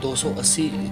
280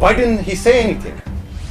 Why didn't he say anything?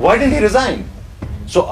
why didn't he resign? So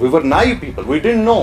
we were naive people, we didn't know।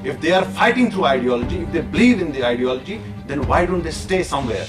If they are fighting through ideology, if they believe in the ideology, then why don't they stay somewhere?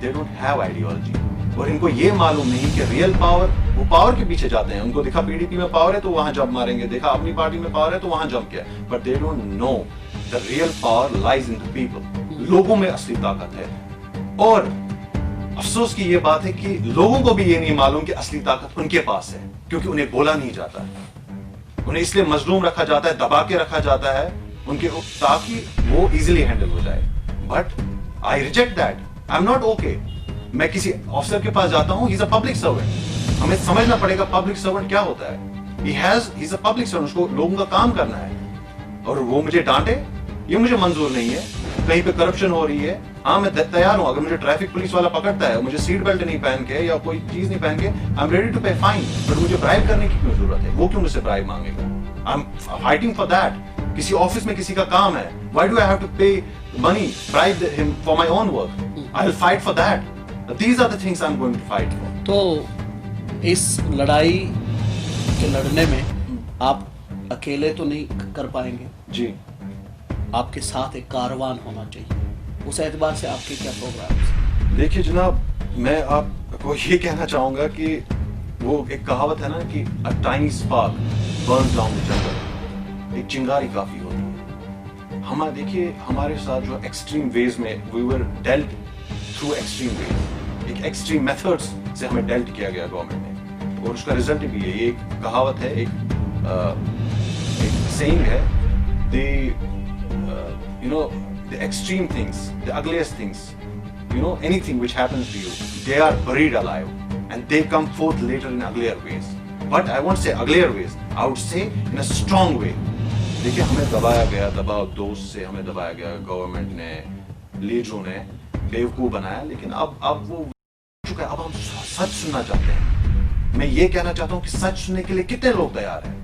they don't have ideology. اور ان کو یہ معلوم نہیں کہ real power, وہ power کے پیچھے جاتے ہیں. ان کو دیکھا PDP میں پاور ہے تو وہاں جمپ ماریں گے, دیکھا اپنی پارٹی میں پاور ہے تو وہاں جمپ کیا. But they don't know the real power lies in the people. لوگوں میں اصلی طاقت ہے. اور افسوس کی یہ بات ہے کہ لوگوں کو بھی یہ نہیں معلوم کہ اصلی طاقت ان کے پاس ہے, کیونکہ انہیں بولا نہیں جاتا. انہیں اس لیے مظلوم رکھا جاتا ہے, دبا کے رکھا جاتا ہے ان کے, تاکہ وہ ایزیلی ہینڈل ہو جائے. But I reject that. I am not okay. میں کسی آفیسر کے پاس جاتا ہوں, ہی از اے پبلک سرونٹ. ہمیں سمجھنا پڑے گا پبلک سرونٹ کیا ہوتا ہے. ہی از اے پبلک سرونٹ, اس کو لوگوں کا کام کرنا ہے. اور وہ مجھے ڈانٹے, یہ مجھے منظور نہیں ہے. کہیں پہ کرپشن ہو رہی ہے, ہاں میں تیار ہوں. اگر مجھے ٹریفک پولیس والا پکڑتا ہے, مجھے سیٹ بیلٹ نہیں پہن کے یا کوئی چیز نہیں پہن کے, I am ready to pay fine. But مجھے برائب کرنے کی کیوں ضرورت ہے؟ وہ کیوں مجھ سے برائب مانگے گا؟ I am fighting for that. کسی آفس میں کسی کا کام ہے, why do I have to pay money, bribe him for my own work? I'll fight for that. These are the things I'm going to fight for. تو اس لڑائی کے لڑنے میں آپ اکیلے تو نہیں کر پائیں گے جی, آپ کے ساتھ ایک کاروان ہونا چاہیے. اس اعتبار سے آپ کے کیا پروگرام؟ دیکھیے جناب, میں آپ کو یہ کہنا چاہوں گا کہ وہ ایک کہاوت ہے نا کہ a tiny spark burns down the jungle. ایک چنگاری کافی ہوتی ہے. ہمارا دیکھیے ہمارے ساتھ جو ایکسٹریم ویز میں we were dealt through extreme ways. ایک ایکسٹریم میتھڈس سے ہمیں ڈیلٹ کیا گیا گورنمنٹ نے, اور اس کا رزلٹ بھی ہے. یہ ایک کہاوت ہے, ایک سیئنگ ہے, the extreme things, the ugliest things, anything which happens to you, they are buried alive and they come forth later in uglier ways. But I won't say uglier ways, I would say in a strong way. دیکھیے ہمیں دبایا گیا, دباؤ دوست سے ہمیں دبایا گیا, government نے, لیڈروں نے بیوقوف بنایا. لیکن اب وہ چکا ہے, اب ہم سچ سننا چاہتے ہیں. میں یہ کہنا چاہتا ہوں کہ سچ سننے کے لیے کتنے لوگ تیار ہیں.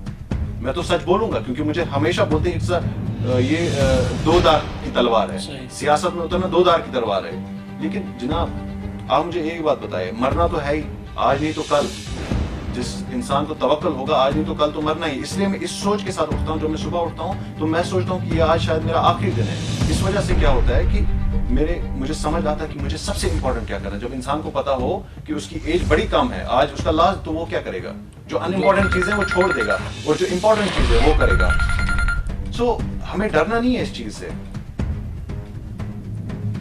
میں تو سچ بولوں گا, کیونکہ مجھے ہمیشہ بولتے ہیں یہ دو دار کی تلوار ہے. سیاست میں اترنا دو دار کی تلوار ہے. لیکن جناب آپ مجھے ایک بات بتائیں, مرنا تو ہے ہی, آج نہیں تو کل. جس انسان کو توکل ہوگا آج نہیں تو کل تو مرنا ہی. اس لیے میں اس سوچ کے ساتھ اٹھتا ہوں. جو میں صبح اٹھتا ہوں تو میں سوچتا ہوں کہ یہ آج شاید میرا آخری دن ہے. اس وجہ سے کیا ہوتا ہے کہ مجھے سمجھ آتا ہے کہ مجھے سب سے امپورٹنٹ کیا کرنا ہے. جب انسان کو پتا ہو کہ اس کی ایج بڑی کم ہے, آج اس کا لاسٹ, تو وہ کیا کرے گا؟ جو ان امپورٹنٹ چیزیں وہ چھوڑ دے گا, اور جو امپورٹنٹ چیزیں وہ کرے گا. سو ہمیں ڈرنا نہیں ہے اس چیز سے,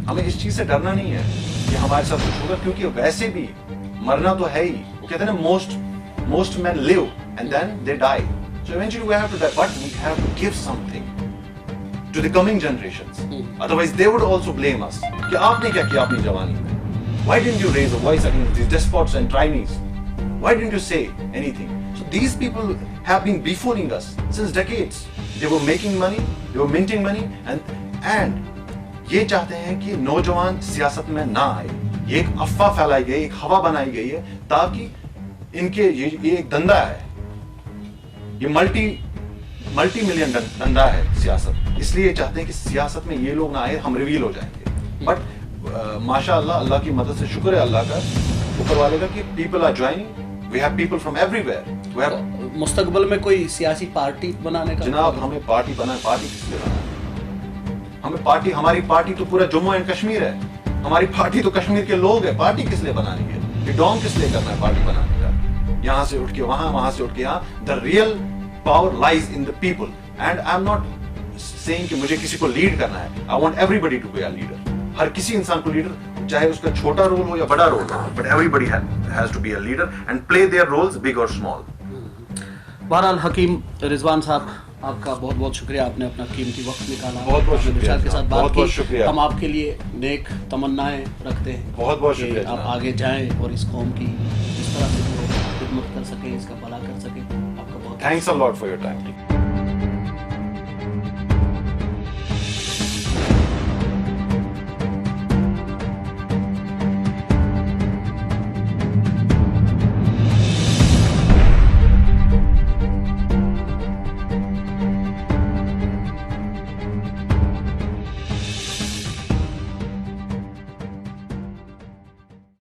ہمیں اس چیز سے ڈرنا نہیں ہے کہ ہمارے ساتھ کچھ ہوگا, کیونکہ ویسے بھی مرنا تو ہے ہی. وہ کہتے ہیں نا most men live and then they die. So eventually we have to die, but we have to give something to the coming generations. Otherwise they would also blame us. کہ آپ نے کیا کیا اپنی جوانی میں؟ Why didn't you raise a voice against these despots and tyrannies? Why didn't you say anything? So these people have been befooling us since decades. They were making money, they were minting money, and یہ چاہتے ہیں کہ نوجوان سیاست میں نہ آئے. یہ ایک افواہ پھیلائی گئی, ایک ہوا بنائی گئی ہے, تاکہ ان کے یہ ایک دندا ہے, یہ ملٹی ملین دندا ہے سیاست. اس لیے چاہتے ہیں کہ سیاست میں یہ لوگ نہ آئے, ہم ریویل ہو جائیں گے. بٹ ماشاء اللہ, اللہ کی مدد سے, شکر ہے اللہ کا, اوپر والے کا, کہ people are joining. We have people from everywhere. مستقبل میں کوئی سیاسی پارٹی بنانے کا؟ جناب ہمیں پارٹی بنائے, پارٹی کس لیے بنائے؟ ہمیں پارٹی, ہماری پارٹی تو پورا جموں اینڈ کشمیر ہے, ہماری پارٹی تو کشمیر کے لوگ ہیں. پارٹی کس لیے بنانی ہے؟ یہ ڈونگ کس لیے کرنا ہے پارٹی بنانے کا؟ یہاں سے اٹھ کے وہاں, وہاں سے اٹھ کے یہاں. The real power lies in the people, and I am not saying کہ مجھے کسی کو لیڈ کرنا ہے. I want everybody to be a leader. ہر کسی انسان کو لیڈر, چاہے اس کا چھوٹا رول ہو یا بڑا رول ہو, but everybody has to be a leader and play their roles big اور اسمال. بہرحال حکیم رضوان صاحب, آپ کا بہت بہت شکریہ, آپ نے اپنا قیمتی وقت نکالا, بہت بہت شکریہ کے ساتھ بات بہت بہت کی. شکریہ. ہم آپ کے لیے نیک تمنائیں رکھتے ہیں, بہت بہت شکریہ. آپ آگے جائیں اور اس قوم کی اس طرح سے خدمت کر سکیں, اس کا بھلا کر سکیں. آپ کا بہت thanks a lot for your time.